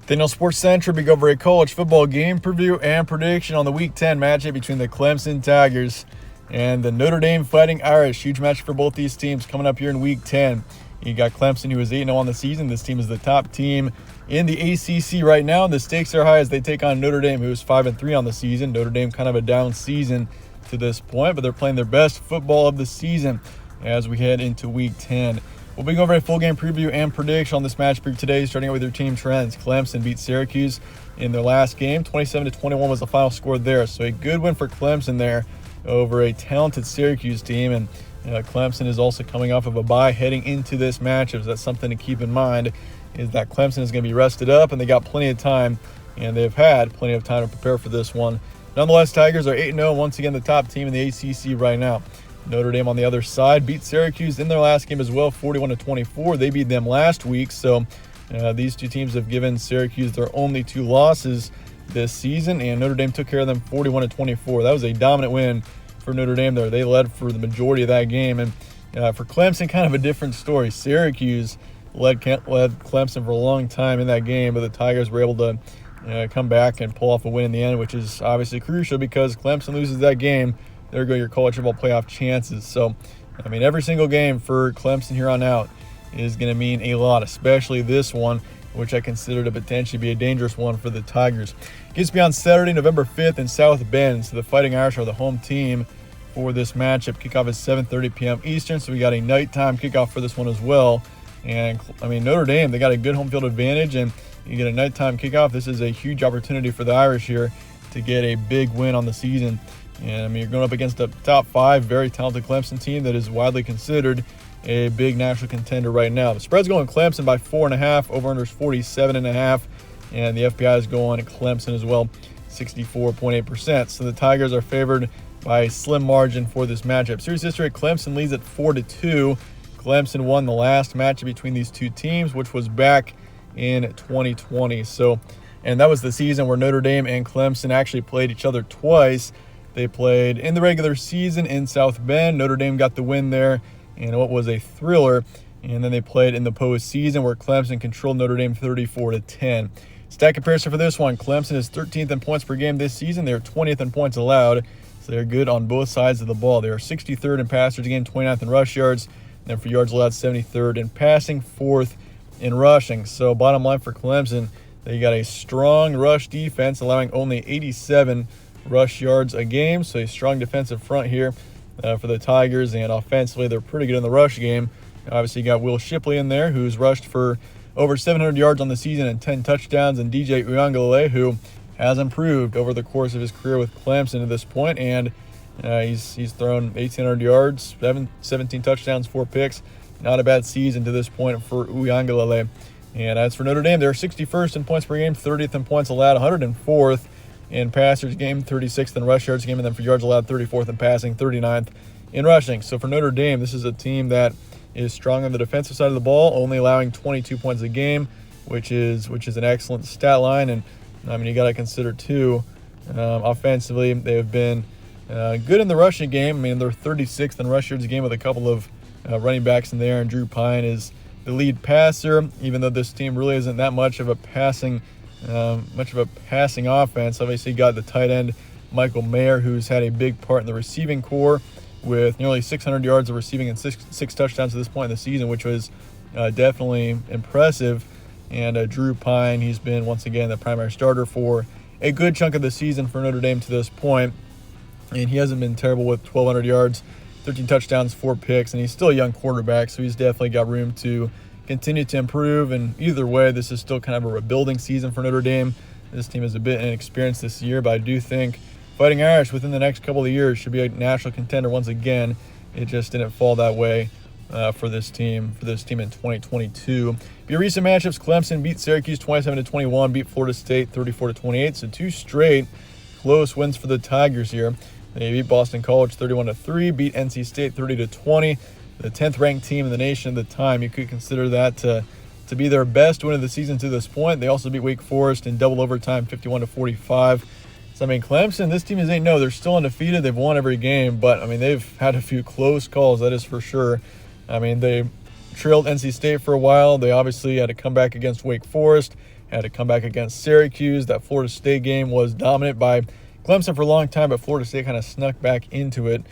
Daniel Sports Central, we go over a college football game preview and prediction on the Week 10 matchup between the Clemson Tigers and the Notre Dame Fighting Irish. Huge match for both these teams coming up here in Week 10. You got Clemson, who is 8-0 on the season. This team is the top team in the ACC right now. The stakes are high as they take on Notre Dame, who is 5-3 on the season. Notre Dame kind of a down season to this point, but they're playing their best football of the season as we head into Week 10. We'll be going over a full game preview and prediction on this match preview today, starting out with your team trends. Clemson beat Syracuse in their last game. 27-21 was the final score there. So a good win for Clemson there over a talented Syracuse team. And Clemson is also coming off of a bye heading into this matchup. So that's something to keep in mind, is that Clemson is going to be rested up and they got plenty of time, and they've had plenty of time to prepare for this one. Nonetheless, Tigers are 8-0, once again the top team in the ACC right now. Notre Dame on the other side beat Syracuse in their last game as well, 41-24. They beat them last week, so these two teams have given Syracuse their only two losses this season, and Notre Dame took care of them 41-24. That was a dominant win for Notre Dame there. They led for the majority of that game, and for Clemson, kind of a different story. Syracuse led Clemson for a long time in that game, but the Tigers were able to come back and pull off a win in the end, which is obviously crucial because Clemson loses that game. There go your college football playoff chances. So, I mean, every single game for Clemson here on out is going to mean a lot, especially this one, which I consider to potentially be a dangerous one for the Tigers. Gets to be on Saturday, November 5th in South Bend. So the Fighting Irish are the home team for this matchup. Kickoff is 7:30 p.m. Eastern, so we got a nighttime kickoff for this one as well. And, I mean, Notre Dame, they got a good home field advantage, and you get a nighttime kickoff. This is a huge opportunity for the Irish here to get a big win on the season. And I mean, you're going up against a top 5, very talented Clemson team that is widely considered a big national contender right now. The spread's going Clemson by 4.5, over-under is 47.5, and the FPI is going Clemson as well, 64.8%. So the Tigers are favored by a slim margin for this matchup. Series history, Clemson leads at 4-2. Clemson won the last matchup between these two teams, which was back in 2020. So, and that was the season where Notre Dame and Clemson actually played each other twice. They played in the regular season in South Bend. Notre Dame got the win there in what was a thriller. And then they played in the postseason where Clemson controlled Notre Dame 34-10. Stat comparison for this one, Clemson is 13th in points per game this season. They're 20th in points allowed. So they're good on both sides of the ball. They are 63rd in passers a game, 29th in rush yards. And then for yards allowed, 73rd in passing, 4th in rushing. So bottom line for Clemson, they got a strong rush defense, allowing only 87 rush yards a game, so a strong defensive front here for the Tigers, and offensively they're pretty good in the rush game. Obviously you got Will Shipley in there, who's rushed for over 700 yards on the season and 10 touchdowns, and DJ Uiagalelei, who has improved over the course of his career with Clemson to this point, and he's thrown 1,800 yards, 17 touchdowns, 4 picks. Not a bad season to this point for Uiagalelei. And as for Notre Dame, they're 61st in points per game, 30th in points allowed, 104th in passers game, 36th in rush yards game, and then for yards allowed, 34th in passing, 39th in rushing. So for Notre Dame, this is a team that is strong on the defensive side of the ball, only allowing 22 points a game, which is an excellent stat line. And I mean, you got to consider too, offensively, they have been good in the rushing game. I mean, they're 36th in rush yards a game with a couple of running backs in there, and Drew Pine is the lead passer, even though this team really isn't that much of a passing offense. Obviously, you got the tight end Michael Mayer, who's had a big part in the receiving core with nearly 600 yards of receiving and six touchdowns at this point in the season, which was definitely impressive. And Drew Pine, he's been once again the primary starter for a good chunk of the season for Notre Dame to this point, and he hasn't been terrible with 1,200 yards, 13 touchdowns, 4 picks, and he's still a young quarterback, so he's definitely got room to continue to improve. And either way, this is still kind of a rebuilding season for Notre Dame. This team is a bit inexperienced this year, but I do think Fighting Irish within the next couple of years should be a national contender once again. It just didn't fall that way for this team in 2022. Your recent matchups, Clemson beat Syracuse 27-21, beat Florida State 34-28, so 2 straight close wins for the Tigers here. They beat Boston College 31-3, beat NC State 30-20. The 10th ranked team in the nation at the time. You could consider that to be their best win of the season to this point. They also beat Wake Forest in double overtime 51-45. So, I mean, Clemson, this team is 8-0. They're still undefeated. They've won every game, but, I mean, they've had a few close calls, that is for sure. I mean, they trailed NC State for a while. They obviously had to come back against Wake Forest, had to come back against Syracuse. That Florida State game was dominant by Clemson for a long time, but Florida State kind of snuck back into it.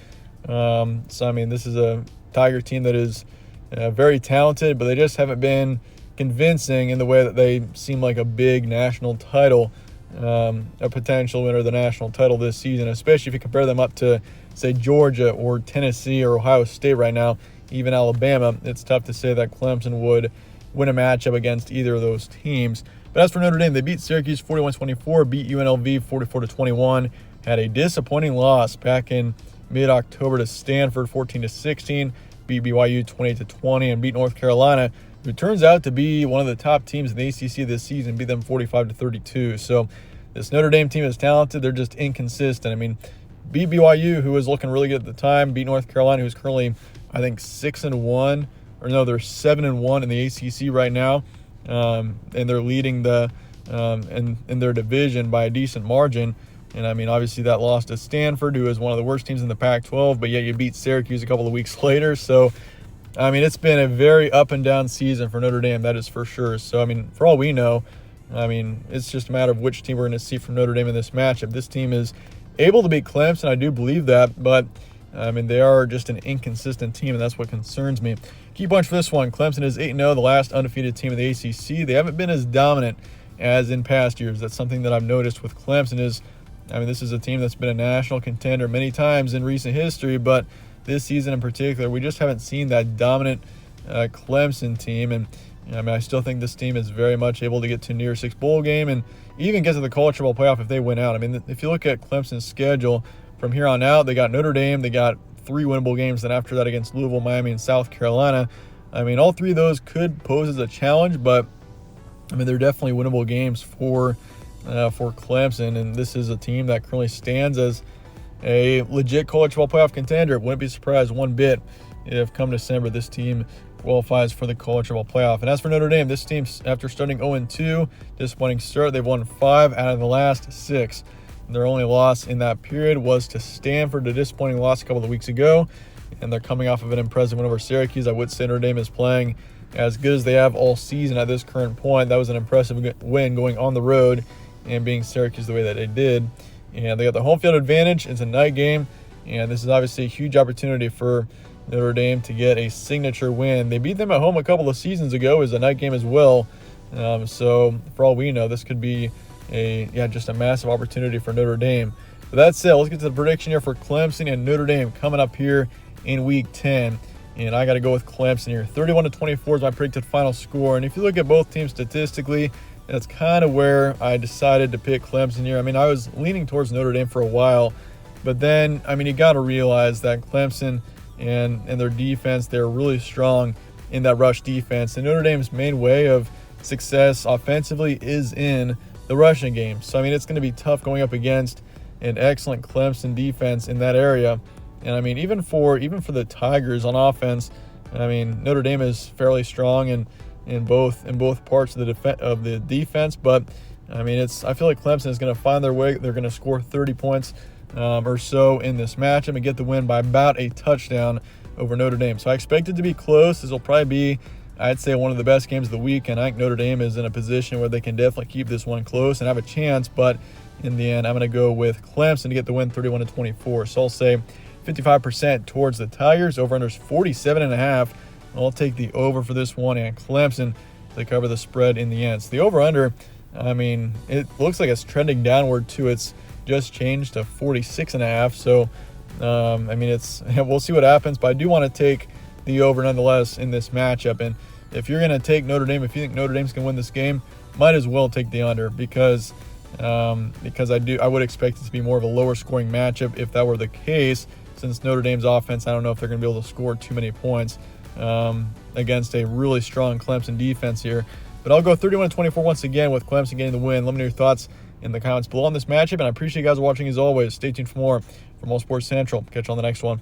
So, I mean, this is a Tiger team that is very talented, but they just haven't been convincing in the way that they seem like a big national title, a potential winner of the national title this season, especially if you compare them up to, say, Georgia or Tennessee or Ohio State right now, even Alabama. It's tough to say that Clemson would win a matchup against either of those teams. But as for Notre Dame, they beat Syracuse 41-24, beat UNLV 44-21, had a disappointing loss back in mid-October to Stanford 14-16, beat BYU 28-20, and beat North Carolina, who turns out to be one of the top teams in the ACC this season, beat them 45-32. So this Notre Dame team is talented. They're just inconsistent. I mean, beat BYU, who was looking really good at the time, beat North Carolina, who's currently, I think, 6-1, or no, they're 7-1 in the ACC right now. And they're leading the in their division by a decent margin. And, I mean, obviously that loss to Stanford, who is one of the worst teams in the Pac-12, but yet you beat Syracuse a couple of weeks later. So, I mean, it's been a very up-and-down season for Notre Dame, that is for sure. So, I mean, for all we know, I mean, it's just a matter of which team we're going to see from Notre Dame in this matchup. This team is able to beat Clemson, I do believe that, but, I mean, they are just an inconsistent team, and that's what concerns me. Key points for this one: Clemson is 8-0, the last undefeated team in the ACC. They haven't been as dominant as in past years. That's something that I've noticed with Clemson is, I mean, this is a team that's been a national contender many times in recent history, but this season in particular, we just haven't seen that dominant Clemson team. And, I mean, I still think this team is very much able to get to New Year's Six bowl game and even get to the College Football Playoff if they win out. I mean, if you look at Clemson's schedule from here on out, they got Notre Dame, they got 3 winnable games, then after that against Louisville, Miami, and South Carolina. I mean, all 3 of those could pose as a challenge, but, I mean, they're definitely winnable games for Clemson, and this is a team that currently stands as a legit college football playoff contender. Wouldn't be surprised one bit if come December this team qualifies for the college football playoff. And as for Notre Dame, this team, after starting 0-2, disappointing start, they've won 5 out of the last 6. Their only loss in that period was to Stanford, a disappointing loss a couple of weeks ago, and they're coming off of an impressive win over Syracuse. I would say Notre Dame is playing as good as they have all season at this current point. That was an impressive win going on the road and being Syracuse the way that they did. And they got the home field advantage. It's a night game, and this is obviously a huge opportunity for Notre Dame to get a signature win. They beat them at home a couple of seasons ago as a night game as well. So for all we know, this could be just a massive opportunity for Notre Dame. But that's it. Let's get to the prediction here for Clemson and Notre Dame coming up here in Week 10. And I got to go with Clemson here. 31-24 is my predicted final score. And if you look at both teams statistically, that's kind of where I decided to pick Clemson here. I mean, I was leaning towards Notre Dame for a while, but then, I mean, you got to realize that Clemson and their defense, they're really strong in that rush defense. And Notre Dame's main way of success offensively is in the rushing game. So, I mean, it's going to be tough going up against an excellent Clemson defense in that area. And, I mean, even for the Tigers on offense, I mean, Notre Dame is fairly strong in both parts of the defense, but I mean, I feel like Clemson is going to find their way. They're going to score 30 points or so in this matchup and get the win by about a touchdown over Notre Dame. So I expect it to be close. This will probably be, I'd say, one of the best games of the week, and I think Notre Dame is in a position where they can definitely keep this one close and have a chance. But in the end, I'm going to go with Clemson to get the win, 31-24. So I'll say 55% towards the Tigers. Over-under's 47.5. I'll take the over for this one, and Clemson to cover the spread in the end. So the over-under, I mean, it looks like it's trending downward too. It's just changed to 46.5. So, I mean, we'll see what happens, but I do want to take the over nonetheless in this matchup. And if you're going to take Notre Dame, if you think Notre Dame's going to win this game, might as well take the under because I would expect it to be more of a lower scoring matchup if that were the case, since Notre Dame's offense, I don't know if they're going to be able to score too many points against a really strong Clemson defense here. But I'll go 31-24 once again with Clemson getting the win. Let me know your thoughts in the comments below on this matchup, and I appreciate you guys watching as always. Stay tuned for more from All Sports Central. Catch you on the next one.